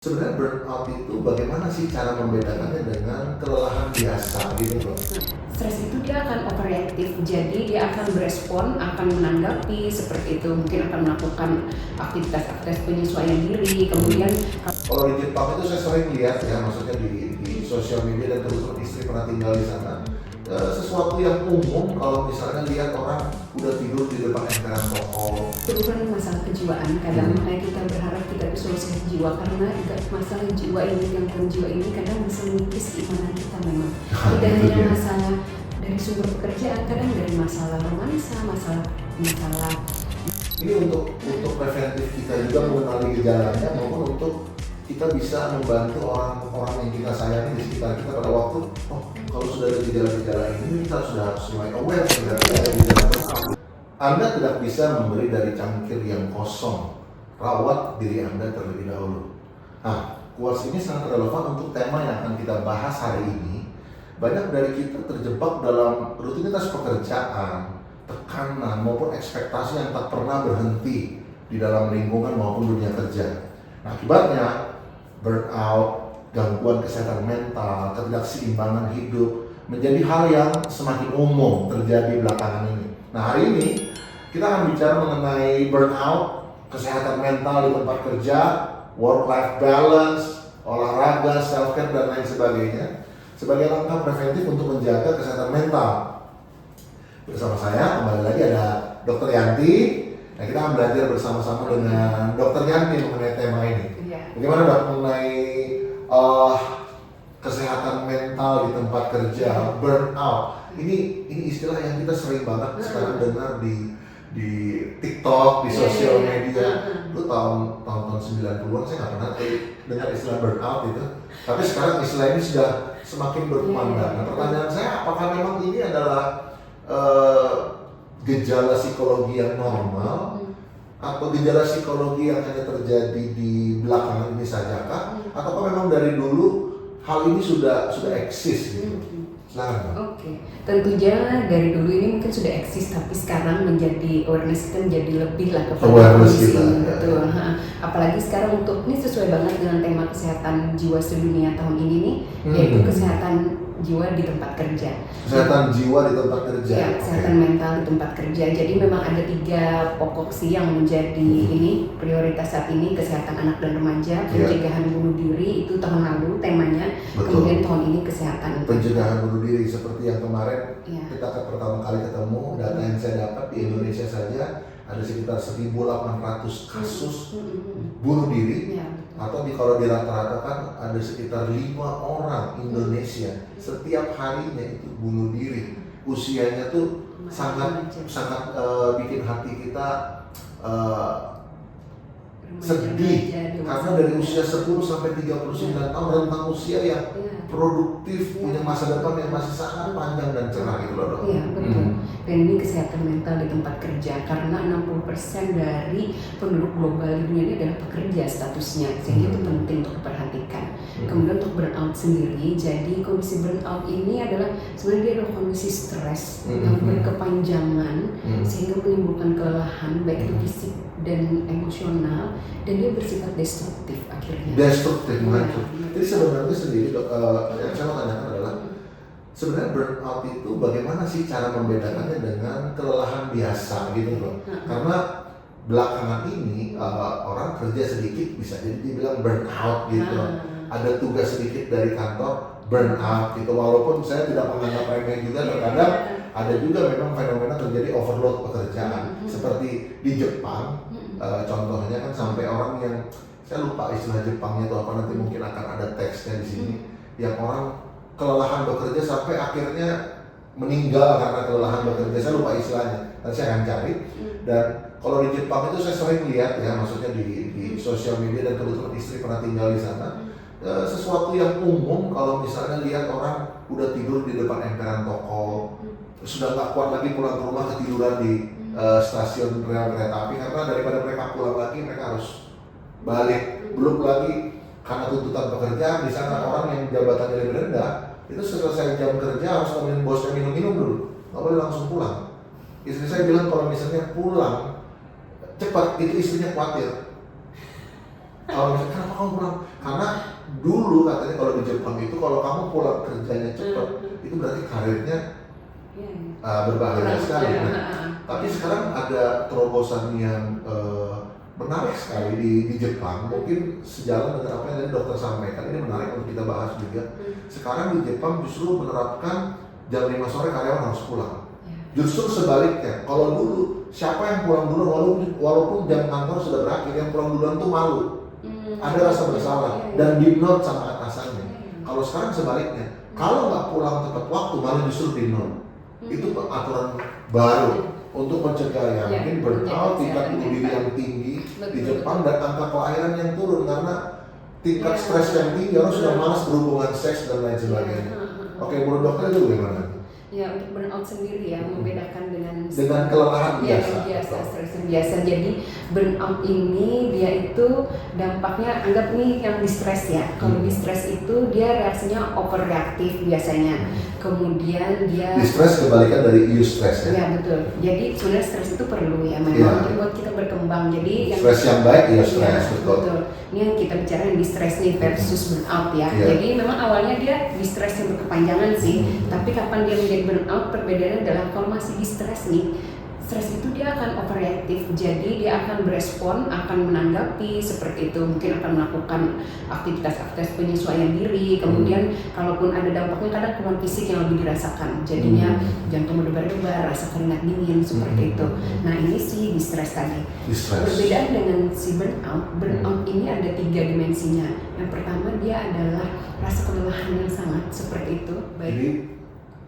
Sebenarnya burnout itu bagaimana sih cara membedakannya dengan kelelahan biasa gitu loh? Stres itu dia akan overreaktif, jadi dia akan berespon, akan menanggapi seperti itu, mungkin akan melakukan aktivitas-aktivitas penyesuaian diri, kemudian Kalau di Jepang itu saya sering lihat ya, maksudnya di sosial media dan terus istri pernah tinggal di sana. Sesuatu yang umum kalau misalnya lihat orang udah tidur di depan emperan toko. itu bukan masalah kejiwaan, kadang makanya kita berharap kita bisa solusi jiwa, karena masalah jiwa ini, gangguan jiwa ini kadang bisa mengikis keimanan kita memang. Tidak hanya masalah dari sumber pekerjaan, kadang dari masalah romansa, masalah Ini untuk preventif kita juga mengenali gejalanya maupun untuk kita bisa membantu orang-orang yang kita sayangi di sekitar kita pada waktu kalau sudah ada gejala-gejala ini kita sudah harus mulai aware terhadap ada gejala burnout. Anda tidak bisa memberi dari cangkir yang kosong. Rawat diri Anda terlebih dahulu. Nah, quotes ini sangat relevan untuk tema yang akan kita bahas hari ini. Banyak dari kita terjebak dalam rutinitas pekerjaan, tekanan maupun ekspektasi yang tak pernah berhenti di dalam lingkungan maupun dunia kerja. Nah, akibatnya burnout, gangguan kesehatan mental, ketidakseimbangan hidup menjadi hal yang semakin umum terjadi belakangan ini. Nah, hari ini kita akan bicara mengenai burnout, kesehatan mental di tempat kerja, work-life balance, olahraga, self-care, dan lain sebagainya sebagai langkah preventif untuk menjaga kesehatan mental. Bersama saya kembali lagi ada Dr. Yanti. Nah, kita akan belajar bersama-sama dengan Dr. Yanti mengenai tema ini. Bagaimana Dok mengenai kesehatan mental di tempat kerja, burnout. Ini istilah yang kita sering banget sekarang dengar di TikTok, di sosial media. Lu tahun 90-an saya nggak pernah dengar istilah burnout itu. Tapi sekarang istilah ini sudah semakin berkumandang. Nah, pertanyaan saya, apakah memang ini adalah gejala psikologi yang normal atau gejala psikologi yang hanya terjadi di belakangan ini saja kah? Ataukah memang dari dulu hal ini sudah eksis gitu? Silakan. Oke, tentunya dari dulu ini mungkin sudah eksis, tapi sekarang menjadi awareness kita menjadi lebih lah kepada kondisi ini, betul. Apalagi sekarang untuk ini sesuai banget dengan tema kesehatan jiwa sedunia tahun ini nih, yaitu kesehatan jiwa di tempat kerja. Kesehatan jiwa di tempat kerja. Ya, kesehatan mental di tempat kerja. Jadi memang ada 3 pokok sih yang menjadi ini prioritas saat ini: kesehatan anak dan remaja, pencegahan bunuh diri itu tahun lalu temanya. Betul. Kemudian tahun ini kesehatan pencegahan bunuh diri seperti yang kemarin kita pertama kali ketemu. Data yang saya dapat di Indonesia saja ada sekitar 1.800 kasus bunuh diri. Atau kalau dirata-ratakan ada sekitar 5 orang Indonesia setiap harinya itu bunuh diri. Usianya tuh sangat bikin hati kita sedih karena dari usia 10 sampai 39 tahun rentang usia yang produktif, punya masa depan yang masih sangat panjang dan cerah gitu loh Dok. Iya, betul. Dan ini kesehatan mental di tempat kerja, karena 60% dari penduduk global di dunia ini adalah pekerja statusnya, sehingga itu penting untuk diperhatikan. Kemudian untuk burnout sendiri, jadi kondisi burnout ini adalah sebenarnya dia adalah kondisi stres yang berkepanjangan sehingga menimbulkan kelelahan baik itu fisik dan emosional, dan dia bersifat destruktif akhirnya. Destruktif, menghancur. Jadi sebenarnya sendiri Dok, yang saya mau tanyakan adalah sebenarnya burnout itu bagaimana sih cara membedakannya dengan kelelahan biasa gitu loh? Karena belakangan ini orang kerja sedikit bisa jadi dibilang burnout gitu. Ada tugas sedikit dari kantor, burnout gitu. Walaupun saya tidak menganggap remeh juga, terkadang ada juga memang fenomena terjadi overload pekerjaan. Seperti di Jepang, contohnya kan sampai orang yang, saya lupa istilah Jepangnya itu apa, nanti mungkin akan ada teksnya di sini, yang orang kelelahan bekerja sampai akhirnya meninggal karena kelelahan bekerja. Saya lupa istilahnya, nanti saya akan cari. Dan kalau di Jepang itu saya sering lihat ya, maksudnya di sosial media dan kebetulan istri pernah tinggal di sana. Sesuatu yang umum kalau misalnya lihat orang udah tidur di depan emperan toko, sudah nggak kuat lagi pulang ke rumah ketiduran di stasiun rel kereta api, karena daripada mereka pulang lagi mereka harus balik. Belum lagi karena tuntutan pekerjaan di sana, orang yang jabatannya lebih rendah itu selesai jam kerja harus nemenin bosnya minum-minum dulu, nggak boleh langsung pulang. Istri saya bilang kalau misalnya pulang cepat itu istrinya khawatir. Kalau misalnya kenapa kamu pulang? Karena dulu katanya kalau di Jepang itu kalau kamu pulang kerjanya cepat itu berarti karirnya berbahaya sekali. Tapi sekarang ada terobosan yang menarik sekali di Jepang, mungkin sejalan dengan apa yang tadi dokter sampaikan. Ini menarik untuk kita bahas juga. Sekarang di Jepang justru menerapkan jam 5 sore karyawan harus pulang. Justru sebaliknya, kalau dulu siapa yang pulang dulu walaupun jam kantor sudah berakhir, yang pulang duluan tuh malu, ada rasa bersalah dan di-note sama atasannya. Kalau sekarang sebaliknya, kalau nggak pulang tepat waktu malah justru di-note. Itu aturan baru untuk mencegah yang mungkin burnout, tingkat bunuh diri yang tinggi di Jepang dan angka kelahiran yang turun karena tingkat stres yang tinggi, orang sudah malas berhubungan seks dan lain sebagainya. Oke, menurut dokter itu bagaimana? Ya, untuk burnout sendiri ya, membedakan dengan kelelahan biasa. Stres yang biasa. Jadi burnout ini dia itu dampaknya, anggap nih yang di stres ya. Kalau di stres itu dia reaksinya overreaktif biasanya. Kemudian dia di stres kebalikan dari eustress ya. Ya betul. Jadi sebenarnya stres itu perlu ya, memang untuk buat kita berkembang. Jadi stres yang baik eustress, betul. Ini yang kita bicara di stres nih versus burnout ya. Jadi memang awalnya dia di stres yang berkepanjangan sih, tapi kapan dia menjadi burnout, perbedaannya adalah kalau masih di stres nih, stres itu dia akan overreaktif, jadi dia akan berespon, akan menanggapi seperti itu, mungkin akan melakukan aktivitas-aktivitas penyesuaian diri, kemudian kalaupun ada dampaknya kadang keluhan fisik yang lebih dirasakan, jadinya jantung berdebar-debar, rasa keringat dingin seperti itu. Nah ini sih di stres tadi. Berbeda dengan si burnout ini ada 3 dimensinya. Yang pertama dia adalah rasa kelelahan yang sangat seperti itu. Jadi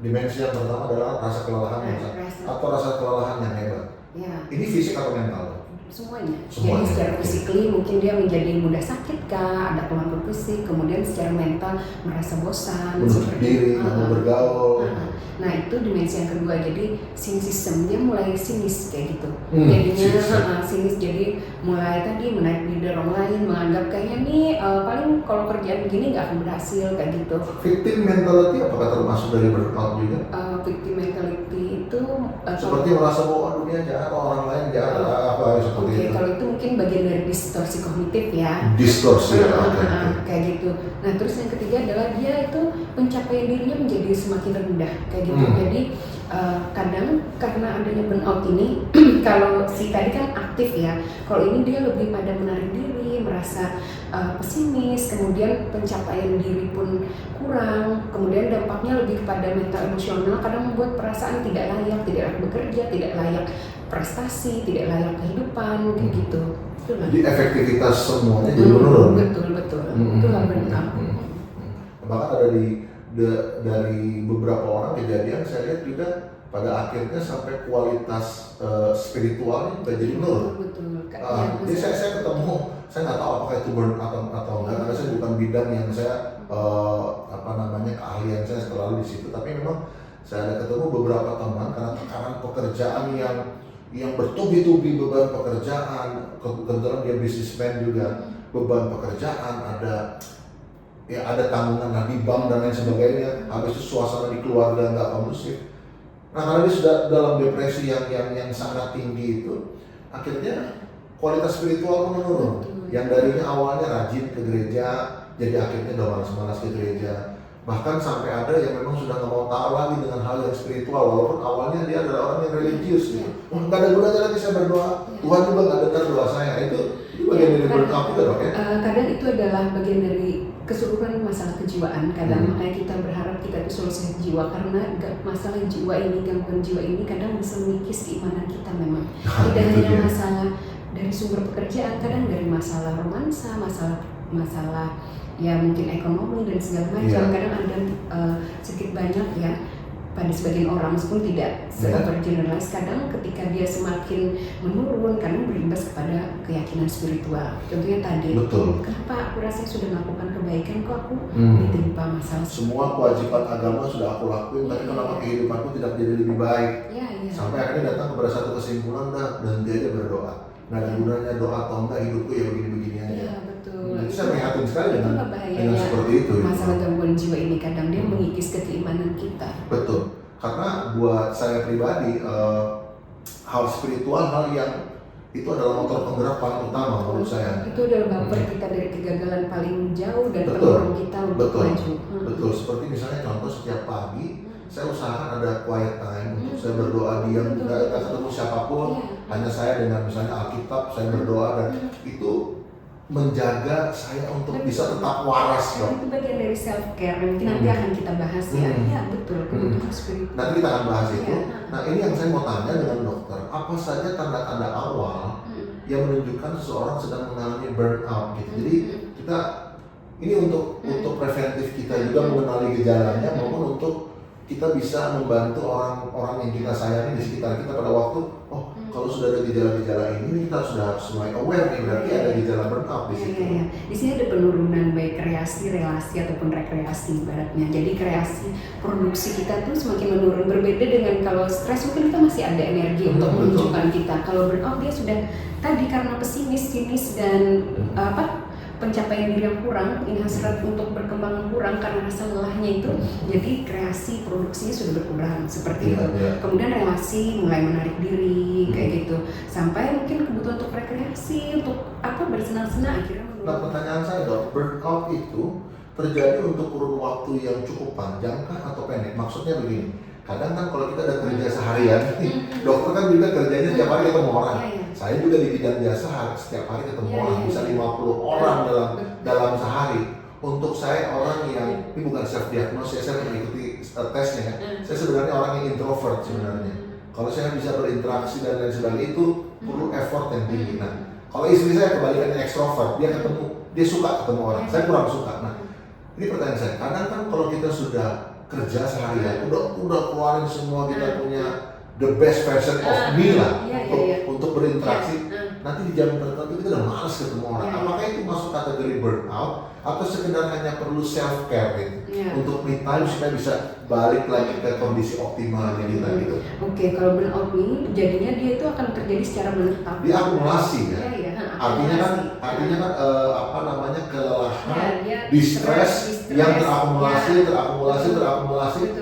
dimensi yang pertama adalah rasa kelelahan yang atau rasa kelelahan yang hebat. Ya. Ini fisik atau mental? Semuanya. Jadi secara fisikly mungkin dia menjadi mudah sakit kah, ada keluhan fisik, kemudian secara mental merasa bosan, bunuh diri, mau bergaul. Nah itu dimensi yang kedua, jadi sinisism dia mulai sinis kayak gitu. Jadinya sinis, jadi mulai tadi menaik diri orang lain, menganggap kayaknya nih paling kalau kerjaan begini nggak akan berhasil kayak gitu. Victim mentality apakah termasuk dari burnout juga? Victim mentality itu seperti merasa bahwa dunia jahat, orang lain jahat, apa seperti itu. Kalau itu mungkin bagian dari distorsi kognitif ya. Distorsi kayak gitu. Nah terus yang ketiga adalah dia itu pencapaian dirinya menjadi semakin rendah kayak gitu. Jadi kadang karena adanya burnout ini kalau si tadi kan aktif ya, kalau ini dia lebih pada menarik diri, merasa pesimis, kemudian pencapaian diri pun kurang, kemudian dampaknya lebih kepada mental emosional, kadang membuat perasaan tidak layak bekerja, tidak layak prestasi, tidak layak kehidupan kayak gitu. Jadi efektivitas semuanya jadi menurun. Betul. Itulah burnout. Bahkan ada dari beberapa orang kejadian saya lihat juga pada akhirnya sampai kualitas spiritualnya juga jadi menurun. Betul. Jadi saya ketemu, saya nggak tahu apakah itu burnout atau enggak, karena saya bukan bidang yang saya keahlian saya selalu di situ. Tapi memang saya ada ketemu beberapa teman karena tekanan pekerjaan yang bertubi-tubi, beban pekerjaan, kebetulan dia bisnismen juga, beban pekerjaan, ada tanggungan di bank dan lain sebagainya, habis itu suasana di keluarga nggak kondusif. Nah karena dia sudah dalam depresi yang sangat tinggi itu, akhirnya kualitas spiritual menurun. Yang darinya awalnya rajin ke gereja, jadi akhirnya udah malas-malas ke gereja. Bahkan sampai ada yang memang sudah nggak mau tahu lagi dengan hal yang spiritual, walaupun awalnya dia adalah orang yang religius gitu. Nggak ada gunanya lagi saya berdoa, Tuhan juga nggak dengar doa saya. Itu bagian dari burnout juga dok ya? Kadang itu adalah bagian dari keseluruhan masalah kejiwaan. Kadang makanya kita berharap kita itu solusi jiwa, karena masalah jiwa ini, gangguan jiwa ini kadang bisa mengikis keimanan kita memang. Tidak hanya masalah dari sumber pekerjaan, kadang dari masalah romansa, masalah ya mungkin ekonomi dan segala macam. Kadang ada sedikit banyak ya pada sebagian orang, meskipun tidak overgeneralize, kadang ketika dia semakin menurun, kadang berimbas kepada keyakinan spiritual. Contohnya tadi, kenapa aku rasa sudah melakukan kebaikan kok aku ditimpa masalah. Semua kewajiban agama sudah aku lakuin, tapi kenapa kehidupanku tidak jadi lebih baik? Sampai akhirnya datang kepada satu kesimpulan, dan dia aja berdoa. Nggak ada gunanya doa atau enggak, hidupku ya begini-begini aja. Jadi saya prihatin sekali dengan seperti itu. Masalah gangguan jiwa ini kadang dia mengikis keimanan kita. Betul, karena buat saya pribadi hal spiritual, hal itu adalah motor penggerak paling utama menurut saya. Itu adalah bumper kita dari kegagalan paling jauh dan Betul. pendorong kita untuk Betul. maju. Betul, seperti misalnya contoh setiap pagi saya usahakan ada quiet time untuk saya berdoa diam, nggak ketemu siapapun, hanya saya dengan misalnya Alkitab, saya berdoa, dan itu menjaga saya untuk bisa tetap waras dong. Itu bagian dari self care, mungkin nanti akan kita bahas ya. Iya betul, kebutuhan spiritual. Nanti kita akan bahas itu. Nah ini yang saya mau tanya dengan dokter, apa saja tanda-tanda awal yang menunjukkan seseorang sedang mengalami burnout gitu. Jadi kita ini untuk preventif kita juga mengenali gejalanya maupun untuk kita bisa membantu orang-orang yang kita sayangi di sekitar kita pada waktu kalau sudah ada gejala-gejala ini kita sudah harus mulai aware nih, berarti ada gejala burnout di situ. Di sini ada penurunan baik kreasi, relasi ataupun rekreasi ibaratnya. Jadi kreasi produksi kita tuh semakin menurun, berbeda dengan kalau stres mungkin kita masih ada energi untuk menunjukkan kita. Kalau burnout dia sudah tadi karena pesimis, sinis dan pencapaian diri yang kurang, ini hasrat untuk berkembang kurang karena rasa lelahnya itu, jadi kreasi produksinya sudah berkurang seperti itu. Kemudian relasi mulai menarik diri kayak gitu, sampai mungkin kebutuhan untuk rekreasi, untuk bersenang-senang akhirnya menurun. Nah pertanyaan saya dok, burnout itu terjadi untuk kurun waktu yang cukup panjang kah atau pendek? Maksudnya begini, kadang kan kalau kita ada kerja seharian, dokter kan juga kerjanya setiap hari ketemu orang. Saya juga di bidang jasa setiap hari ketemu orang, bisa 50 orang dalam sehari. Untuk saya orang yang, ini bukan self diagnosis, saya mengikuti tesnya. Saya sebenarnya orang yang introvert sebenarnya. Kalau saya bisa berinteraksi dan lain sebagainya itu perlu effort yang tinggi. Nah, kalau istri saya kebalikannya ekstrovert, dia suka ketemu orang. Saya kurang suka. Nah, ini pertanyaan saya. Kadang kan kalau kita sudah kerja seharian, udah keluarin semua, kita punya the best version of me lah untuk berinteraksi. Nanti di jam tertentu kita udah malas ketemu orang. Apakah itu masuk kategori burnout atau sekedar hanya perlu self care untuk me time supaya bisa balik lagi ke kondisi optimalnya kita gitu? Oke, kalau burnout ini jadinya dia itu akan terjadi secara menetap. Dia akumulasi ya. Artinya kan kelelahan, distress yang terakumulasi,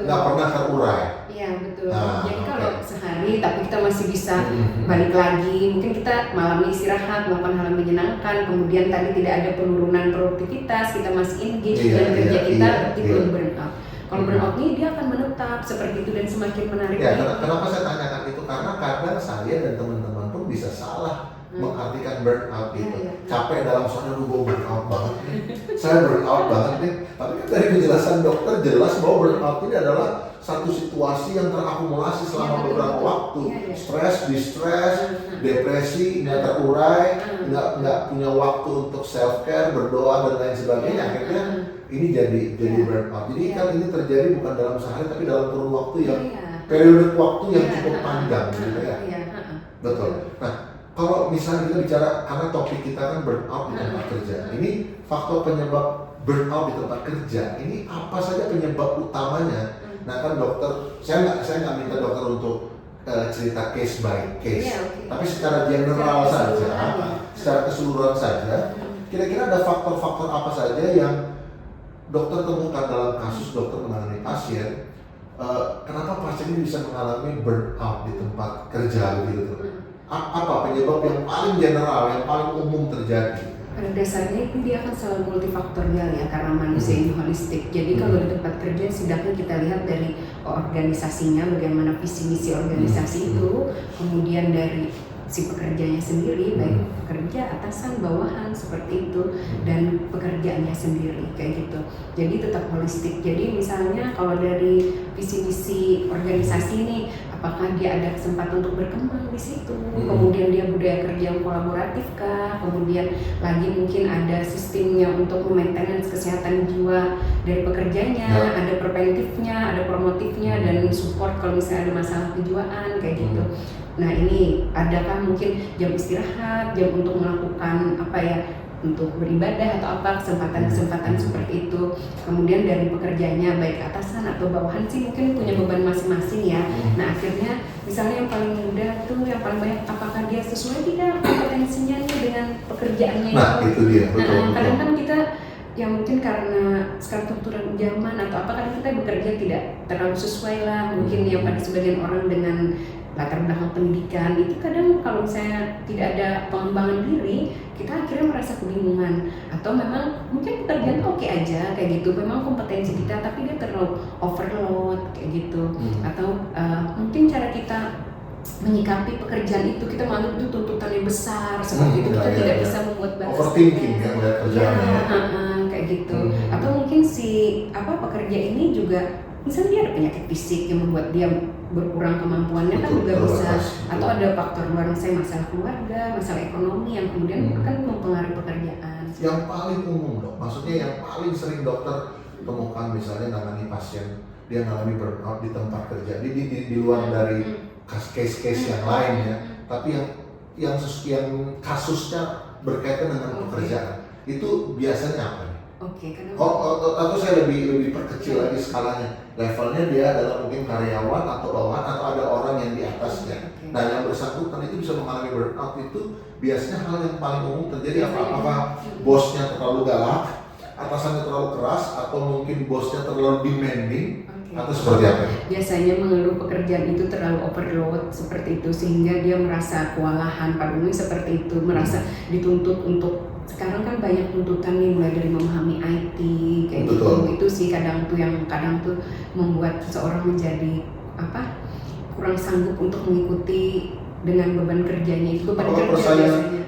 nggak pernah terurai. Iya betul. Jadi kalau sehari tapi kita masih bisa balik lagi, mungkin kita malamnya istirahat, melakukan hal yang menyenangkan, kemudian tadi tidak ada penurunan produktivitas, kita masih engage dengan kerja kita, itu burnout. Kalau burnout ini dia akan menetap seperti itu dan semakin menarik. Kenapa saya tanyakan itu? Karena kadang saya dan teman-teman pun bisa salah mengartikan burnout gitu. Capek dalam soalnya gue burnout banget nih. Saya burnout banget nih. Tapi kan dari penjelasan dokter jelas bahwa burnout ini adalah satu situasi yang terakumulasi selama beberapa waktu. Stres, distress, depresi, nggak terurai, nggak punya waktu untuk self care, berdoa dan lain sebagainya. Akhirnya ini jadi burnout. Jadi kan ini terjadi bukan dalam sehari tapi dalam kurun waktu yang periode waktu yang cukup panjang gitu ya. Betul. Nah, kalau misalnya kita bicara, karena topik kita kan burnout di tempat kerja. Ini faktor penyebab burnout di tempat kerja. Ini apa saja penyebab utamanya? Nah kan dokter, saya nggak minta dokter untuk cerita case by case, tapi secara general saja, secara keseluruhan saja, kira-kira ada faktor-faktor apa saja yang dokter temukan dalam kasus dokter menangani pasien, kenapa pasien ini bisa mengalami burnout di tempat kerja begitu? Apa penyebab yang paling general, yang paling umum terjadi? Pada dasarnya itu dia akan selalu multifaktorial ya, karena manusia ini holistik. Jadi kalau di tempat kerja setidaknya kita lihat dari organisasinya, bagaimana visi misi organisasi itu, kemudian dari si pekerjanya sendiri, baik pekerja, atasan, bawahan seperti itu, dan pekerjaannya sendiri kayak gitu. Jadi tetap holistik. Jadi misalnya kalau dari visi misi organisasi ini, apakah dia ada kesempatan untuk berkembang di situ, kemudian dia budaya kerja yang kolaboratif kah, kemudian lagi mungkin ada sistemnya untuk maintenance kesehatan jiwa dari pekerjanya, ada preventifnya, ada promotifnya, dan support kalau misalnya ada masalah kejiwaan kayak gitu. Nah ini adakah mungkin jam istirahat, jam untuk melakukan untuk beribadah atau kesempatan-kesempatan seperti itu. Kemudian dari pekerjanya baik atasan atau bawahan sih mungkin punya beban masing-masing ya. Nah akhirnya misalnya yang paling mudah tuh yang paling banyak, apakah dia sesuai tidak kompetensinya nih dengan pekerjaannya? Nah itu dia, betul. Kadang kan kita yang mungkin karena strukturan zaman atau apa, kadang kita bekerja tidak terlalu sesuai lah mungkin yang pada sebagian orang dengan latar belakang pendidikan itu kadang kalau misalnya tidak ada pengembangan diri, kita akhirnya merasa kebingungan, atau memang mungkin pekerjaan oke aja kayak gitu, memang kompetensi kita tapi dia terlalu overload kayak gitu, atau mungkin cara kita menyikapi pekerjaan itu kita menganggap itu tuntutannya besar seperti itu, kita tidak bisa membuat batasnya. Overthinking kan melihat kerjaannya. Kayak gitu. Atau mungkin si pekerja ini juga misalnya dia ada penyakit fisik yang membuat dia berkurang kemampuannya, kan juga bisa. Atau ada faktor luar, misalnya masalah keluarga, masalah ekonomi yang kemudian kan mempengaruhi pekerjaan. Yang paling umum dok, maksudnya yang paling sering dokter temukan misalnya nangani pasien dia mengalami burnout di tempat kerja, di luar dari case-case yang lain ya, tapi yang kasusnya berkaitan dengan pekerjaan itu biasanya apa nih? Atau saya lebih perkecil lagi skalanya, levelnya dia adalah mungkin karyawan atau bawahan atau ada orang yang di atasnya. Nah yang bersangkutan itu bisa mengalami burnout itu biasanya hal yang paling umum terjadi apakah bosnya terlalu galak, atasannya terlalu keras, atau mungkin bosnya terlalu demanding, atau seperti apa? Biasanya mengeluh pekerjaan itu terlalu overload seperti itu sehingga dia merasa kewalahan, pada umumnya seperti itu, merasa dituntut untuk, sekarang kan banyak tuntutan nih mulai dari memahami IT kayak gitu. Itu sih kadang tuh membuat seseorang menjadi kurang sanggup untuk mengikuti dengan beban kerjanya itu.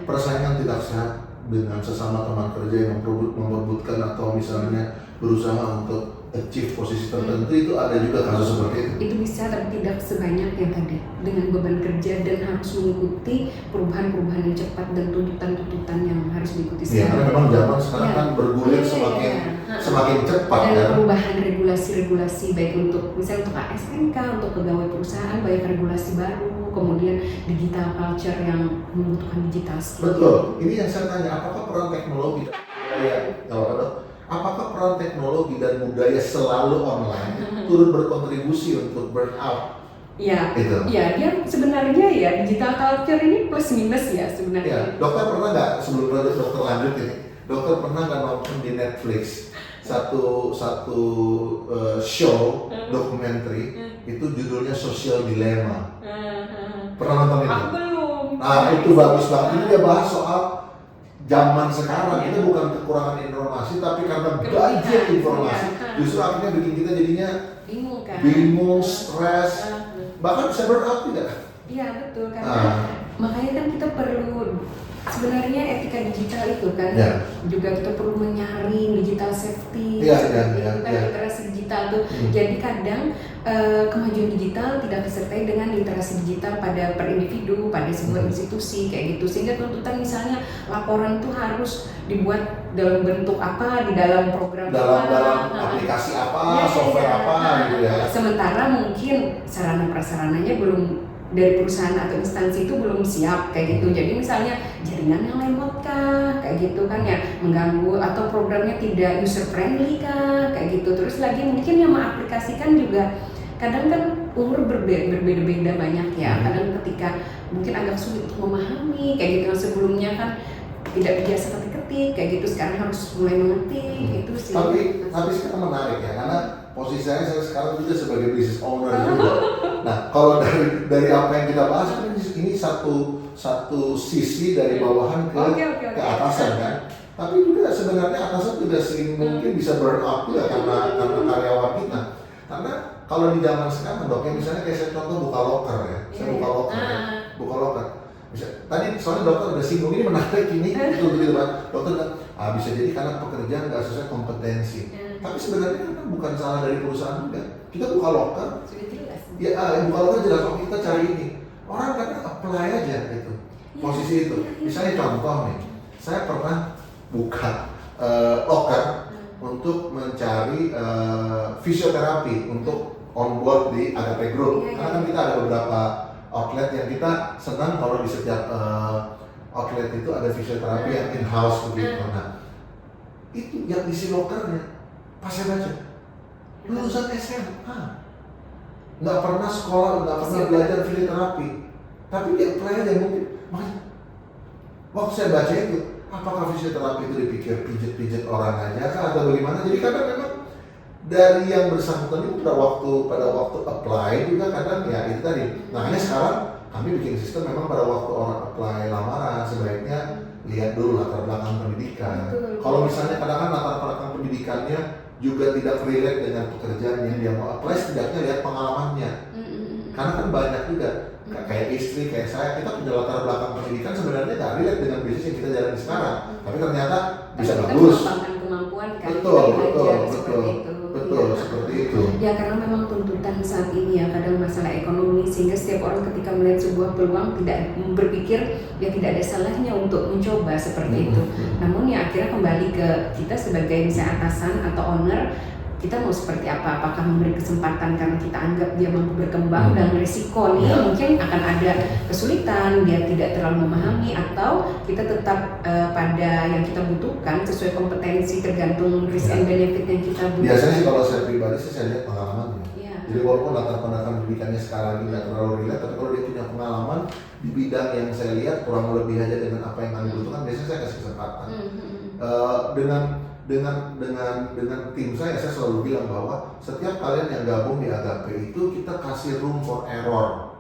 Persaingan tidak sehat dengan sesama teman kerja yang memperebutkan atau misalnya berusaha untuk achieve posisi tertentu, itu ada juga kasus seperti itu? Itu bisa, tapi tidak sebanyak yang tadi, dengan beban kerja dan harus mengikuti perubahan-perubahan yang cepat dan tuntutan-tuntutan yang harus diikuti. Iya, karena memang zaman sekarang kan bergulir semakin cepat dan kan. Perubahan regulasi-regulasi baik untuk misalnya untuk ASNK, untuk pegawai perusahaan banyak regulasi baru, kemudian digital culture yang membutuhkan digital skill. Betul, ini yang saya tanya, apakah peran teknologi apakah peran teknologi dan budaya selalu online turut berkontribusi untuk burnout? Ya, dia sebenarnya ya digital culture ini plus minus ya sebenarnya. Ya, dokter pernah nggak, sebelum dokter lanjut ini, dokter pernah nggak nonton di Netflix satu show dokumenter itu judulnya Social Dilemma? Pernah nonton itu? Aku belum. Nah itu bagus banget, ini dia bahas soal zaman sekarang itu bukan kekurangan informasi, tapi karena banjir informasi justru akhirnya bikin kita jadinya bingung, stres, bahkan bisa burnout tidak? Iya betul, karena makanya kan kita perlu sebenarnya etika digital itu kan juga kita perlu menyaring digital safety, literasi digital tuh. Jadi kadang kemajuan digital tidak disertai dengan literasi digital pada per individu, pada sebuah institusi kayak gitu, sehingga tuntutan misalnya laporan itu harus dibuat dalam bentuk apa, di dalam program dalam aplikasi apa, software apa gitu ya. Sementara mungkin sarana prasarananya belum, dari perusahaan atau instansi itu belum siap kayak gitu. Jadi misalnya jaringan yang lemot kah kayak gitu kan ya, mengganggu, atau programnya tidak user friendly kah kayak gitu. Terus lagi mungkin yang mengaplikasikan juga kadang kan umur berbeda-beda banyak ya. Kadang ketika mungkin agak sulit untuk memahami kayak gitu, sebelumnya kan tidak biasa ketik-ketik kayak gitu, sekarang harus mulai mengetik itu sih. Tapi sekarang menarik ya, karena posisi saya sekarang juga sebagai business owner juga. Nah, kalau dari apa yang kita bahas kan ini satu sisi dari bawahan ke atasan kan. Tapi juga sebenarnya atasan juga sering mungkin bisa burn out juga karena karyawan kita. Karena kalau di zaman sekarang dok, ya misalnya kayak saya contoh Bukalapak ya, saya Bukalapak. Tadi soalnya dokter udah singgung, ini menarik ini gitu kan. Dokter bilang bisa jadi karena pekerjaan nggak sesuai kompetensi. Tapi sebenarnya kan bukan salah dari perusahaan juga. Kita buka loker, sudah jelas. Ya, buka loker jelas. Oh kita cari ini. Orang kadang apply aja gitu. Posisi itu. Misalnya contoh nih, saya pernah buka loker untuk mencari fisioterapi untuk on board di AGP Group. Karena kan kita ada beberapa outlet yang kita senang kalau di setiap outlet itu ada fisioterapi yang in-house begitu. Nah, itu yang isi lokernya, pas saya baca, lulusan SMA, nggak pernah sekolah, nggak pernah belajar fisioterapi, tapi dia apply aja mungkin. Makanya, waktu saya baca itu, apakah fisioterapi itu dipikir pijet-pijet orang aja kah atau bagaimana? Jadi kadang memang dari yang bersangkutan itu pada waktu apply juga kadang ya itu tadi. Makanya sekarang kami bikin sistem memang pada waktu orang apply lamaran sebaiknya lihat dulu latar belakang pendidikan. Kalau misalnya kadang-kadang latar belakang pendidikannya juga tidak relate dengan pekerjaan yang dia mau apply, setidaknya lihat pengalamannya. Karena kan banyak juga kayak istri, kayak saya, kita punya latar belakang pendidikan sebenarnya nggak relate dengan bisnis yang kita jalani sekarang, tapi ternyata bisa bagus. Kemampuan kan, betul, seperti itu. Ya karena memang tuntutan saat ini ya kadang masalah ekonomi, sehingga setiap orang ketika melihat sebuah peluang tidak berpikir ya tidak ada salahnya untuk mencoba seperti itu. Namun ya akhirnya kembali ke kita sebagai misalnya atasan atau owner, kita mau seperti apa? Apakah memberi kesempatan karena kita anggap dia mampu berkembang dan risiko nih mungkin akan ada kesulitan, dia tidak terlalu memahami, atau kita tetap pada yang kita butuhkan sesuai kompetensi tergantung risk and benefit yang kita butuhkan. Biasanya sih kalau saya pribadi saya lihat pengalamannya. Jadi walaupun latar belakang pendidikannya sekarang ini tidak terlalu relate, tapi kalau dia punya pengalaman di bidang yang saya lihat kurang lebih aja dengan apa yang kami butuhkan, biasanya saya kasih kesempatan. Dengan tim saya selalu bilang bahwa setiap kalian yang gabung di Agape itu kita kasih room for error.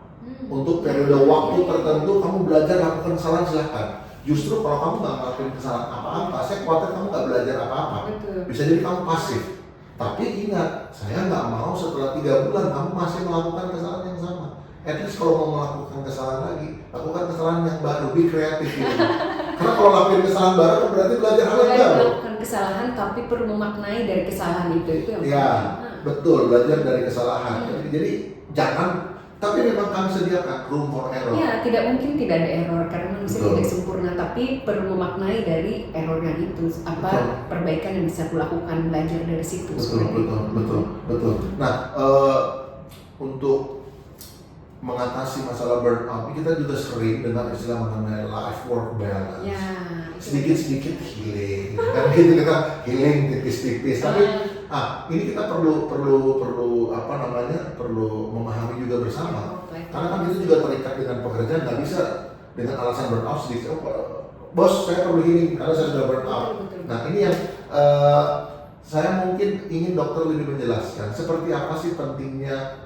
Untuk periode waktu tertentu kamu belajar lakukan kesalahan, silahkan. Justru kalau kamu nggak ngelakuin kesalahan apa-apa, saya khawatir kamu nggak belajar apa-apa. Bisa jadi kamu pasif. Tapi ingat, saya nggak mau setelah 3 bulan kamu masih melakukan kesalahan yang sama. At least kalau mau melakukan kesalahan lagi, lakukan kesalahan yang baru, be kreatif gitu. Karena kalau lakuin kesalahan baru berarti belajar hal yang baru. Melakukan kesalahan tapi perlu memaknai dari kesalahan itu yang ya, betul, belajar dari kesalahan. Jadi jangan, tapi memang kami sediakan room for error. Ya, tidak mungkin tidak ada error karena manusia tidak sempurna, tapi perlu memaknai dari errornya itu apa perbaikan yang bisa kulakukan, belajar dari situ. Betul. Nah, untuk mengatasi masalah burnout, kita juga sering dengar istilah mengenai life work balance. Sedikit-sedikit healing, kan gitu kita healing tipis-tipis. Tapi ini kita perlu memahami juga bersama. Karena kan itu juga terikat dengan pekerjaan, nggak bisa dengan alasan burnout sedikit. Bos, saya perlu healing karena saya sudah burnout. Nah ini yang saya mungkin ingin dokter lebih menjelaskan seperti apa sih pentingnya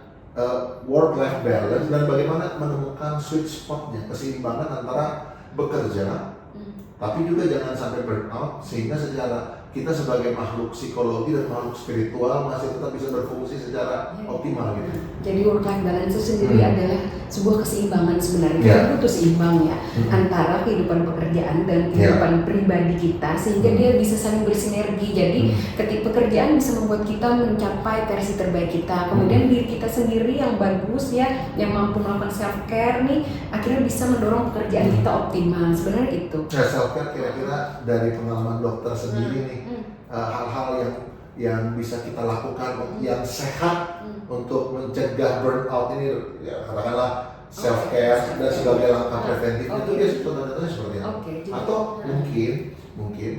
work-life balance dan bagaimana menemukan sweet spotnya, keseimbangan antara bekerja tapi juga jangan sampai burnout, sehingga secara kita sebagai makhluk psikologi dan makhluk spiritual masih tetap bisa berfungsi secara optimal gitu. Jadi work-life balance itu sendiri adalah sebuah keseimbangan sebenarnya. Kita butuh seimbang ya antara kehidupan pekerjaan dan kehidupan pribadi kita, sehingga dia bisa saling bersinergi. Jadi ketika pekerjaan bisa membuat kita mencapai versi terbaik kita, kemudian diri kita sendiri yang bagus ya, yang mampu melakukan self care nih, akhirnya bisa mendorong pekerjaan kita optimal. Sebenarnya itu. Self care kira-kira dari pengalaman dokter sendiri nih, hal-hal yang bisa kita lakukan yang sehat untuk mencegah burnout ini, ya katakanlah self care dan sebagai langkah preventif itu dia contohnya seperti apa? Atau mungkin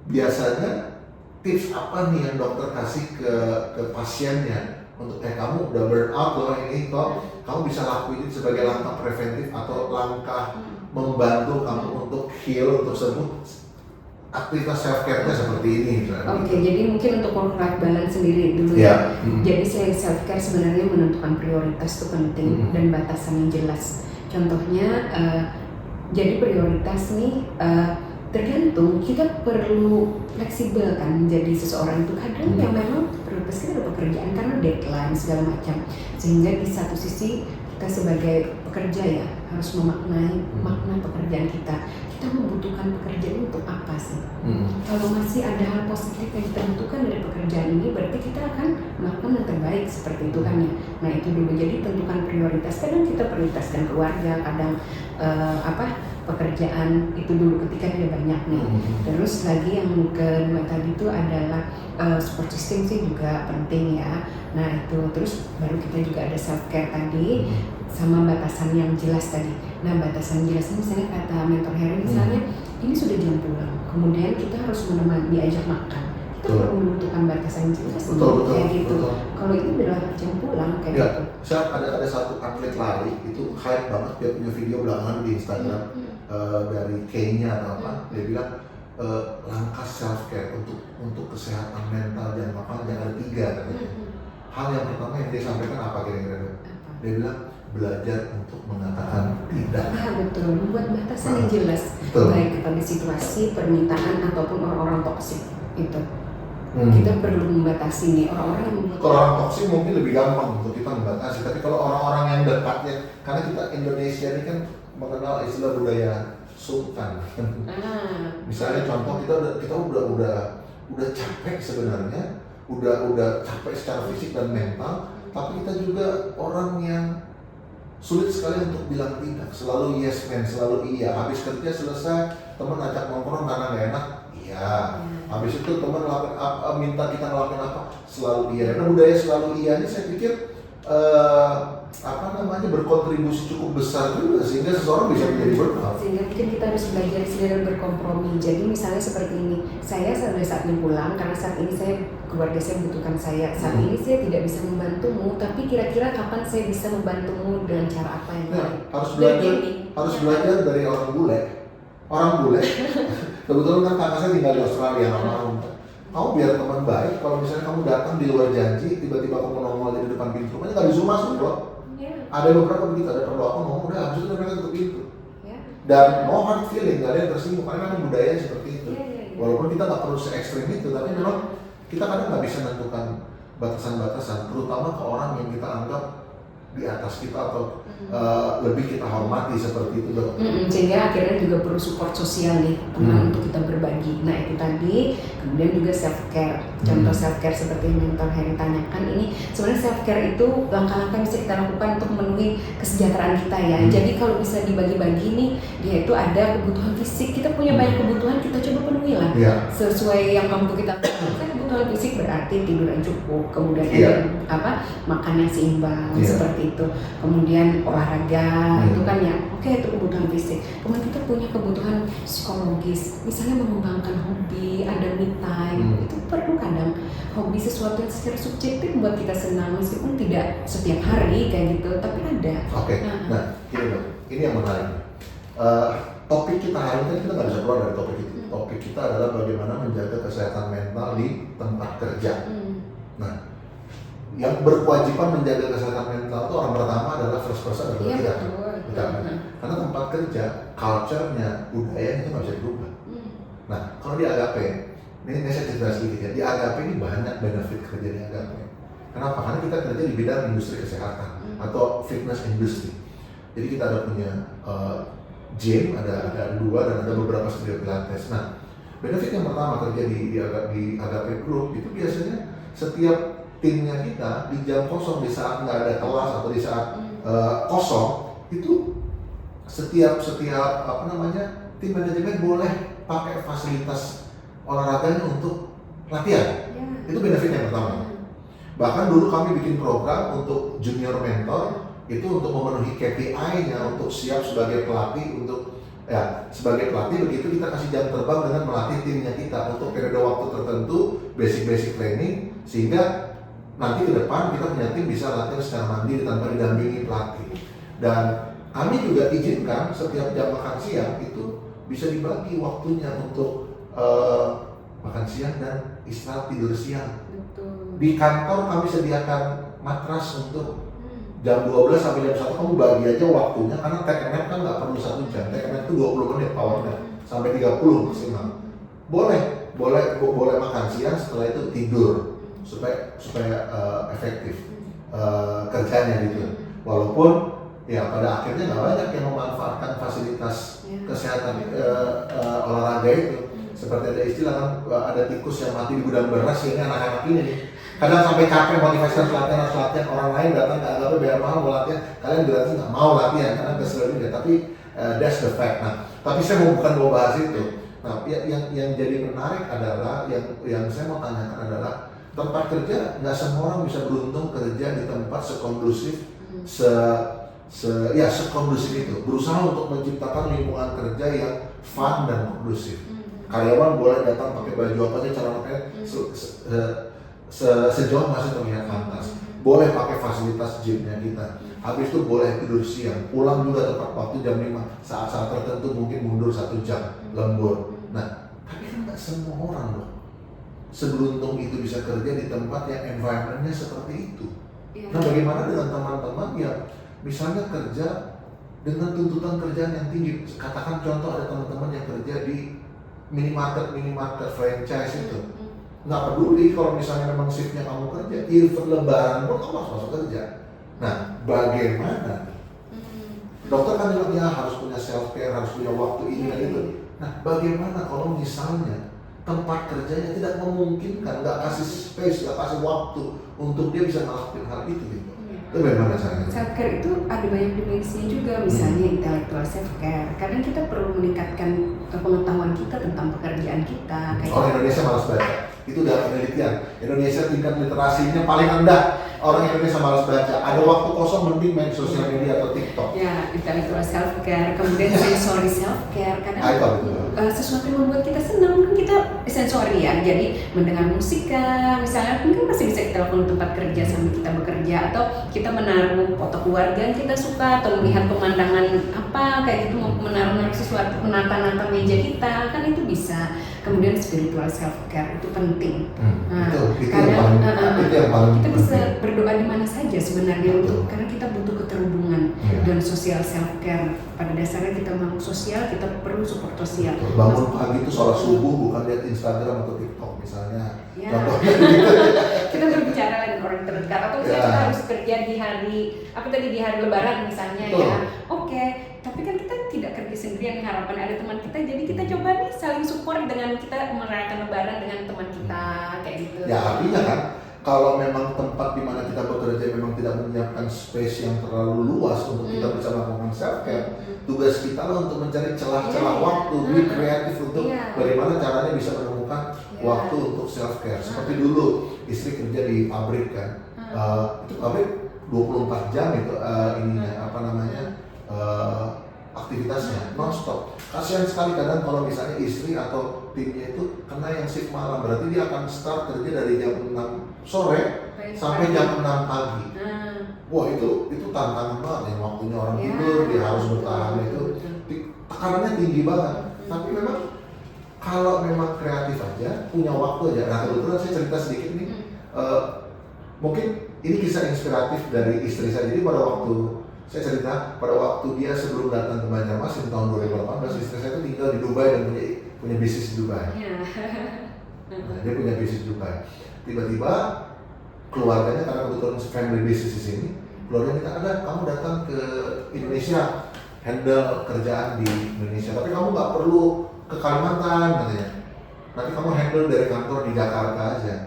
biasanya tips apa nih yang dokter kasih ke pasiennya untuk kamu udah burnout loh ini kok kamu bisa lakuin ini sebagai langkah preventif atau langkah membantu kamu untuk heal, untuk sembuh. Aktivitas self care-nya seperti ini. Jadi mungkin untuk work-life balance sendiri dulu ya. Jadi self care sebenarnya menentukan prioritas itu penting dan batasan yang jelas. Contohnya, jadi prioritas nih tergantung, kita perlu fleksibel kan menjadi seseorang itu. Kadang yang memang prioritas kita ada pekerjaan karena deadline segala macam, sehingga di satu sisi kita sebagai pekerja ya harus memaknai makna pekerjaan kita membutuhkan pekerjaan untuk apa sih? Kalau masih ada hal positif yang kita butuhkan dari pekerjaan ini, berarti kita akan melakukan yang terbaik seperti itu kan ya. Nah itu dulu, jadi tentukan prioritas. Kadang kita prioritaskan keluarga, kadang pekerjaan itu dulu ketika dia banyak nih. Terus lagi yang kedua tadi itu adalah support system sih juga penting ya. Nah itu, terus baru kita juga ada self care tadi, sama batasan yang jelas tadi. Nah batasan jelasnya misalnya kata mentor Harry misalnya, ini sudah jam pulang, kemudian kita harus menemani, diajak makan, kita perlu membutuhkan batasan jelas kayak gitu. Kalau itu adalah jam pulang kayak gitu. Saya ada satu atlet lari itu hype banget, dia punya video belakangan di Instagram dari Kenya atau apa, dia bilang langkah self care untuk kesehatan mental jangka panjang ada 3 katanya. Hal yang pertama yang dia sampaikan apa kira-kira? Dia bilang belajar untuk mengatakan tidak. Betul, membuat batasan yang jelas, betul. Baik kepada situasi, permintaan ataupun orang-orang toksik itu. Kita perlu membatasi nih orang-orang yang membuat. Kalau orang toksik mungkin lebih gampang untuk kita membatasi, tapi kalau orang-orang yang dekatnya, karena kita Indonesia ini kan mengenal istilah budaya sultan. Misalnya contoh kita udah capek sebenarnya, udah capek secara fisik dan mental, tapi kita juga orang yang sulit sekali untuk bilang tidak, selalu yes man, selalu iya. Habis kerja selesai, teman ajak nongkrong karena nggak enak, iya. Habis itu teman minta kita ngelakuin apa, selalu iya. Karena budaya selalu iya ini saya pikir berkontribusi cukup besar juga sehingga seseorang bisa menjadi burnout. Sehingga mungkin kita harus belajar dan berkompromi. Jadi misalnya seperti ini, saya sudah saatnya pulang karena saat ini keluarga saya membutuhkan saya. Saat ini saya tidak bisa membantumu, tapi kira-kira kapan saya bisa membantumu dengan cara apa yang baik? Harus belajar dari orang bule. Orang bule, kebetulan kan kakak saya tinggal di Australia, kamu biar teman baik, kalau misalnya kamu datang di luar janji, tiba-tiba kamu nongol di depan pintu rumahnya, nggak disuruh masuk loh. Ada beberapa begitu, ada perlu apa ngomong, udah habis itu mereka tutup pintu. Dan no hard feeling, nggak ada yang tersinggung, karena memang budaya seperti itu. Walaupun kita nggak perlu se-ekstrim itu, tapi memang kita kadang nggak bisa menentukan batasan-batasan, terutama ke orang yang kita anggap di atas kita atau lebih kita hormati seperti itu dong. Sehingga akhirnya juga perlu support sosial nih teman untuk kita berbagi. Nah itu tadi, kemudian juga self care. Contoh self care seperti yang Mentor Heri tanyakan ini, sebenarnya self care itu langkah-langkah yang bisa kita lakukan untuk memenuhi kesejahteraan kita ya. Jadi kalau bisa dibagi-bagi nih, dia itu ada kebutuhan fisik, kita punya banyak kebutuhan, kita coba penuhi lah sesuai yang mampu kita lakukan. Kebutuhan fisik berarti tidur yang cukup, kemudian ada makan yang seimbang seperti itu, kemudian olahraga itu kan ya itu kebutuhan fisik. Kemudian kita punya kebutuhan psikologis, misalnya mengembangkan hobi, ada me time, itu perlu kadang hobi sesuatu yang secara subjektif membuat kita senang meskipun tidak setiap hari kayak gitu, tapi ada. Nah gini dong, ini yang menarik. Topik kita hari ini kita nggak bisa keluar dari topik itu. Topik kita adalah bagaimana menjaga kesehatan mental di tempat kerja. Nah, yang berkewajiban menjaga kesehatan mental itu orang pertama adalah first person adalah kita. Karena tempat kerja, culture-nya, budayanya itu nggak bisa berubah. Nah, kalau di Agape, ini saya cerita sedikit ya. Di Agape ini banyak benefit kerja di Agape. Kenapa? Karena kita kerja di bidang industri kesehatan atau fitness industry. Jadi kita ada punya gym, ada 2 dan ada beberapa studio pilates. Nah, benefit yang pertama kerja di Agape Group itu biasanya setiap timnya kita di jam kosong, di saat nggak ada kelas atau di saat kosong itu setiap tim manajemen boleh pakai fasilitas olahraganya untuk latihan. Itu benefit yang pertama. Bahkan dulu kami bikin program untuk junior mentor itu untuk memenuhi KPI-nya untuk siap sebagai pelatih sebagai pelatih begitu kita kasih jam terbang dengan melatih timnya kita untuk periode waktu tertentu basic training sehingga nanti ke depan kita punya tim bisa latihan secara mandiri tanpa didampingi pelatih. Dan kami juga izinkan setiap jam makan siang itu bisa dibagi waktunya untuk makan siang dan istirahat tidur siang. Di kantor kami sediakan matras untuk jam 12 sampai jam 1 kamu bagi aja waktunya karena take nap kan nggak perlu 1 jam, take nap itu 20 menit power nap sampai 30 maksimal. Boleh makan siang setelah itu tidur supaya efektif kerjanya gitu. Walaupun ya pada akhirnya nggak banyak yang memanfaatkan fasilitas kesehatan olahraga itu. Seperti ada istilah kan ada tikus yang mati di gudang beras, ini anak-anak ini nih. Kadang sampai capek motivasi harus latihan, orang lain datang ke Agape biar mahal mau latihan, kalian gratis nggak mau latihan karena kesel juga. Tapi that's the fact. Nah, tapi saya bukan mau bahas itu. Nah, yang jadi menarik adalah yang saya mau tanyakan adalah tempat kerja nggak semua orang bisa beruntung kerja di tempat sekondusif sekondusif itu. Berusaha untuk menciptakan lingkungan kerja yang fun dan kondusif. Karyawan boleh datang pakai baju apa aja, cara pakai sejauh masih terlihat pantas. Boleh pakai fasilitas gymnya kita. Habis itu boleh tidur siang, pulang juga tepat waktu jam 5. Saat-saat tertentu mungkin mundur 1 jam, lembur. Nah, tapi kan semua orang loh seberuntung itu bisa kerja di tempat yang environment-nya seperti itu. Ya. Nah, bagaimana dengan teman-teman yang misalnya kerja dengan tuntutan kerjaan yang tinggi? Katakan contoh ada teman-teman yang kerja di minimarket franchise itu. Nggak peduli kalau misalnya memang shiftnya kamu kerja, even lebaran pun kamu harus masuk kerja. Nah, bagaimana? Dokter kan bilang ya harus punya self care, harus punya waktu ini dan itu. Nah, bagaimana kalau misalnya tempat kerjanya tidak memungkinkan, nggak kasih space, nggak kasih waktu untuk dia bisa melakukan hal itu gitu. Itu bagaimana caranya? Self care itu ada banyak dimensinya juga, misalnya intellectual self care. Kadang kita perlu meningkatkan pengetahuan kita tentang pekerjaan kita. Orang Indonesia malas baca. Itu udah penelitian. Indonesia tingkat literasinya paling rendah. Orang Indonesia malas baca. Ada waktu kosong mending main sosial media atau TikTok. Ya, intellectual self care, kemudian sensory self care. Kadang sesuatu yang membuat kita senang, kan kita sensori ya. Jadi mendengar musik, misalnya mungkin masih bisa kita lakukan di tempat kerja sambil kita bekerja, atau kita menaruh foto keluarga yang kita suka, atau melihat pemandangan apa kayak gitu, menaruh sesuatu, menata-nata meja kita, kan itu bisa. Kemudian spiritual self care itu penting. Itu yang paling kita penting. bisa berdoa di mana saja sebenarnya untuk, karena kita butuh keterhubungan dan sosial self care. Pada dasarnya kita makhluk sosial, kita perlu support sosial. Bangun pagi itu sholat subuh bukan lihat Instagram atau TikTok misalnya. Ya. Contohnya gitu. Kita berbicara dengan orang terdekat, atau misalnya kita harus kerja di hari Lebaran misalnya. Ya. Oke. Tapi kan kita tidak kerja sendirian, harapan ada teman kita, jadi kita coba nih saling support dengan kita merayakan Lebaran dengan teman kita kayak gitu. Ya artinya kan kalau memang tempat di mana kita bekerja memang tidak menyiapkan space yang terlalu luas untuk kita bisa melakukan self care, tugas kita lah untuk mencari celah-celah waktu, be kreatif untuk bagaimana caranya bisa menemukan waktu untuk self care. Seperti dulu istri kerja di pabrik kan, itu pabrik 24 jam itu aktivitasnya non-stop. Kasihan sekali kadang kalau misalnya istri atau timnya itu kena yang shift malam, berarti dia akan start kerja dari jam 6 sore sampai jam 6 pagi. Wah itu tantangan banget ya, waktunya orang tidur, dia harus bertahan itu tekanannya tinggi banget. Tapi memang kalau memang kreatif aja, punya waktu aja. Nah kebetulan saya cerita sedikit nih, mungkin ini kisah inspiratif dari istri saya. Jadi pada waktu saya cerita, pada waktu dia sebelum datang ke Banjarmasin tahun 2018, istri saya itu tinggal di Dubai dan punya bisnis di Dubai. Nah, dia punya bisnis di Dubai. Tiba-tiba keluarganya, karena kebetulan family business di sini, keluarganya minta, ada kamu datang ke Indonesia, handle kerjaan di Indonesia. Tapi kamu nggak perlu ke Kalimantan katanya. Nanti kamu handle dari kantor di Jakarta aja.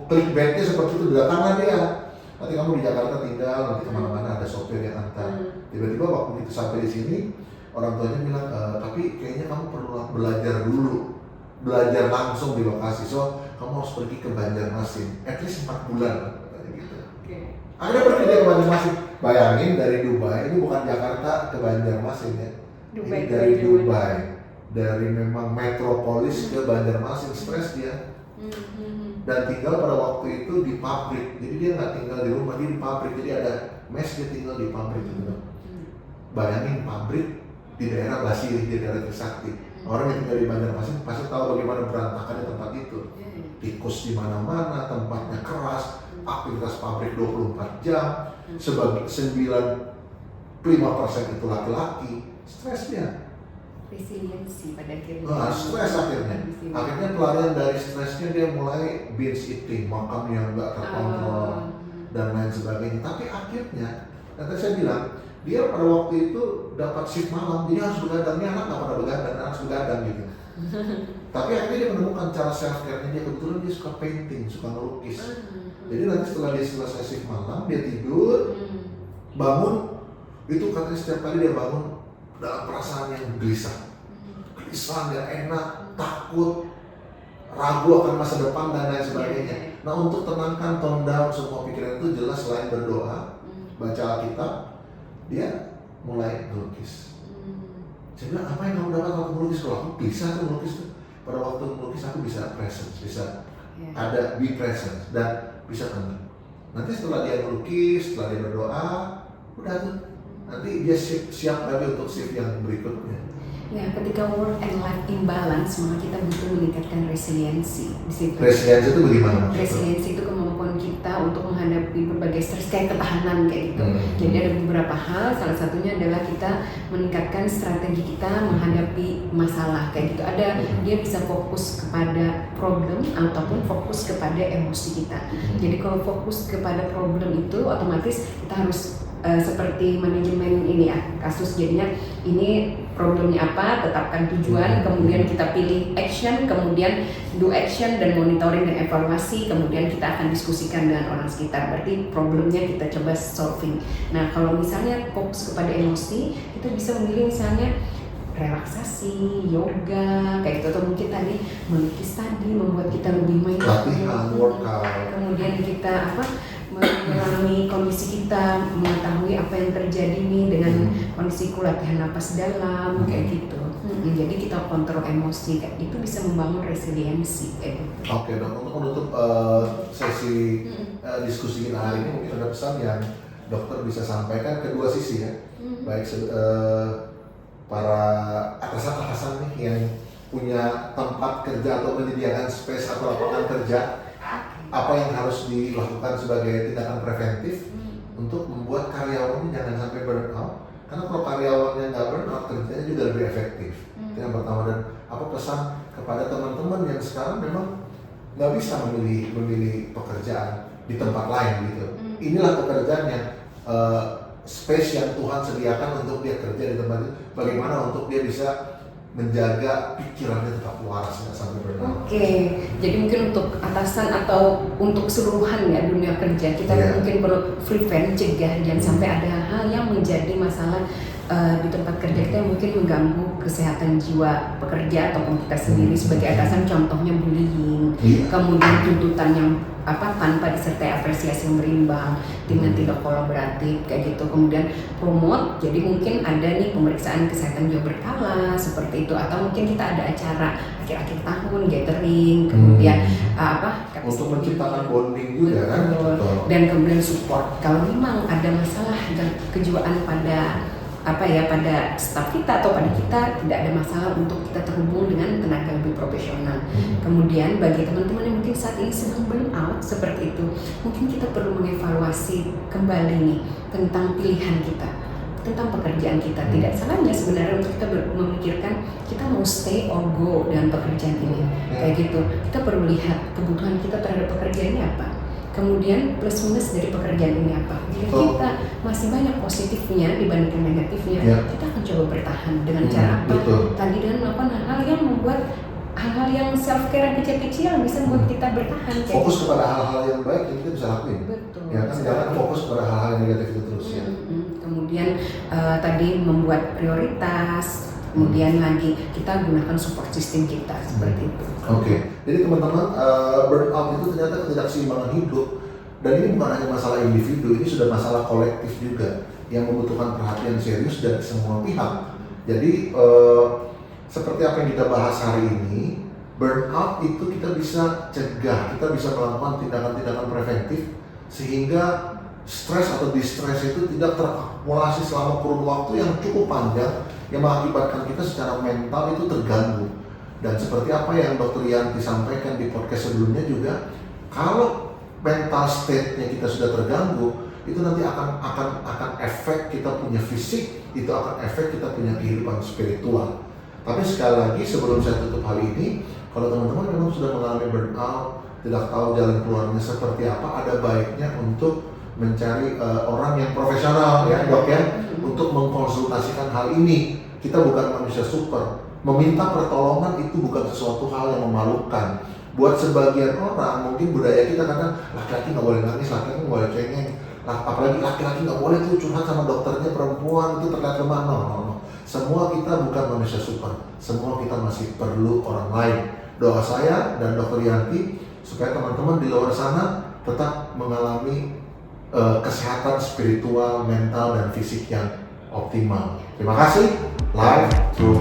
Clickbaitnya seperti itu, datanglah dia. Nanti kamu di Jakarta tinggal, nanti kemana-mana ada sopir yang antar. Tiba-tiba waktu itu sampai di sini, orang tuanya bilang, tapi kayaknya kamu perlu belajar dulu, belajar langsung di lokasi. So kamu harus pergi ke Banjarmasin, at least 4 bulan, katanya gitu. Akhirnya pergi dia ke Banjarmasin. Bayangin dari Dubai, ini bukan Jakarta ke Banjarmasin ya. Ini dari Dubai, dari memang metropolis ke Banjarmasin, stres dia. Dan tinggal pada waktu itu di pabrik, jadi dia nggak tinggal di rumah, dia di pabrik, jadi ada mes, dia tinggal di pabrik gitu. Bayangin pabrik di daerah Basiri, di daerah Trisakti. Orang yang tinggal di Banjarmasin pasti tahu bagaimana berantakannya tempat itu. Tikus di mana-mana, tempatnya keras, aktivitas pabrik 24 jam, sebagai 95% itu laki-laki, stres dia. Resiliensi pada akhirnya. Stres akhirnya. Akhirnya pelarian dari stresnya dia mulai binge eating, makan yang nggak terkontrol dan lain sebagainya. Tapi akhirnya, nanti saya bilang, dia pada waktu itu dapat shift malam, jadi harus begadang. Ini anak nggak pada begadang, harus begadang gitu. Tapi akhirnya dia menemukan cara self care-nya dia. Kebetulan dia suka painting, suka ngelukis. Jadi nanti setelah dia selesai shift malam, dia tidur, bangun, itu katanya setiap kali dia bangun dalam perasaan yang gelisah, nggak enak, takut, ragu akan masa depan dan lain sebagainya. Nah untuk tenangkan, tone down semua pikiran itu, jelas selain berdoa, baca Alkitab, dia mulai melukis. Saya bilang, apa yang kamu dapat waktu melukis? Kalau aku bisa tuh melukis tuh. Pada waktu melukis aku bisa presence, bisa ada be present dan bisa tenang. Nanti setelah dia melukis, setelah dia berdoa, udah tuh. Nanti dia siap lagi untuk shift yang berikutnya. Ya, ketika work and life imbalance, maka kita butuh meningkatkan resiliensi di situ. Resiliensi itu bagaimana maksudnya? Resiliensi itu kemampuan kita untuk menghadapi berbagai stres, kayak ketahanan kayak gitu. Jadi ada beberapa hal, salah satunya adalah kita meningkatkan strategi kita menghadapi masalah kayak gitu. Ada dia bisa fokus kepada problem ataupun fokus kepada emosi kita. Jadi kalau fokus kepada problem itu otomatis kita harus seperti manajemen ini ya, kasus, jadinya ini problemnya apa, tetapkan tujuan, kemudian kita pilih action, kemudian do action dan monitoring dan evaluasi, kemudian kita akan diskusikan dengan orang sekitar, berarti problemnya kita coba solving. Nah kalau misalnya fokus kepada emosi, kita bisa memilih misalnya relaksasi, yoga, kayak gitu, atau mungkin tadi melukis tadi membuat kita lebih mindful, latihan, workout, kemudian kita mengalami kondisi kita, mengetahui apa yang terjadi nih dengan kondisiku, latihan napas dalam kayak gitu. Jadi kita kontrol emosi, kayak itu bisa membangun resiliensi kayak gitu. Oke dok, untuk menutup sesi diskusi kita hari ini, mungkin ada pesan yang dokter bisa sampaikan kedua sisi ya, baik para atasan-atasan nih yang punya tempat kerja atau menyediakan space atau lapangan kerja, apa yang harus dilakukan sebagai tindakan preventif untuk membuat karyawannya jangan sampai burn out, karena kalau karyawannya nggak burn out, kerjanya juga lebih efektif. Itu yang pertama. Dan apa pesan kepada teman-teman yang sekarang memang nggak bisa memilih pekerjaan di tempat lain gitu. Inilah pekerjaan yang space yang Tuhan sediakan untuk dia kerja di tempat itu. Bagaimana untuk dia bisa menjaga pikirannya tetap waras, nggak sampai burnout. Oke, jadi mungkin untuk atasan atau untuk keseluruhan ya dunia kerja, kita mungkin perlu prevent, cegah jangan sampai ada hal yang menjadi masalah di tempat kerja kita yang mungkin mengganggu kesehatan jiwa pekerja ataupun kita sendiri sebagai atasan. Contohnya bullying, kemudian tuntutan yang tanpa disertai apresiasi yang berimbang dengan tidak kolaboratif kayak gitu. Kemudian promote, jadi mungkin ada nih pemeriksaan kesehatan jiwa berkala seperti itu, atau mungkin kita ada acara akhir-akhir tahun gathering, kemudian untuk menciptakan bonding juga kan. Dan kemudian support kalau memang ada masalah dan kejiwaan pada pada staf kita atau pada kita, tidak ada masalah untuk kita terhubung dengan tenaga lebih profesional. Kemudian bagi teman-teman yang mungkin saat ini sedang burn out seperti itu, mungkin kita perlu mengevaluasi kembali nih tentang pilihan kita, tentang pekerjaan kita. Tidak salahnya sebenarnya untuk kita memikirkan kita mau stay or go dengan pekerjaan ini kayak gitu. Kita perlu lihat kebutuhan kita terhadap pekerjaan ini apa, kemudian plus minus dari pekerjaan ini apa. Jika kita masih banyak positifnya dibandingkan negatifnya, kita akan coba bertahan dengan cara apa? Tadi dengan melakukan hal-hal yang membuat hal-hal yang self care kecil-kecil yang bisa membuat kita bertahan. Fokus kepada hal-hal yang baik yang kita bisa lakuin. Betul. Ya kan, jangan fokus pada hal-hal yang negatif itu terus ya. Kemudian tadi membuat prioritas. Kemudian lagi kita gunakan support system kita seperti itu. Oke. Jadi teman-teman, burnout itu ternyata ketidakseimbangan hidup, dan ini bukan hanya masalah individu, ini sudah masalah kolektif juga yang membutuhkan perhatian serius dari semua pihak. Jadi seperti apa yang kita bahas hari ini, burnout itu kita bisa cegah, kita bisa melakukan tindakan-tindakan preventif sehingga stres atau distress itu tidak terakumulasi selama kurun waktu yang cukup panjang, yang mengakibatkan kita secara mental itu terganggu. Dan seperti apa yang Dr. Yanti sampaikan di podcast sebelumnya juga, kalau mental state-nya kita sudah terganggu, itu nanti akan efek kita punya fisik, itu akan efek kita punya kehidupan spiritual. Tapi sekali lagi sebelum saya tutup hal ini, kalau teman-teman memang sudah mengalami burnout, tidak tahu jalan keluarnya seperti apa, ada baiknya untuk mencari orang yang profesional ya dok ya, untuk mengkonsultasikan hal ini. Kita bukan manusia super, meminta pertolongan itu bukan sesuatu hal yang memalukan. Buat sebagian orang mungkin budaya kita kadang laki-laki nggak boleh nangis, laki-laki nggak boleh cengeng, apalagi laki-laki nggak boleh tuh curhat sama dokternya, perempuan itu terlihat lemah. No. Semua kita bukan manusia super, semua kita masih perlu orang lain. Doa saya dan Dr. Yanti supaya teman-teman di luar sana tetap mengalami kesehatan spiritual, mental, dan fisik yang optimal. Terima kasih. Live through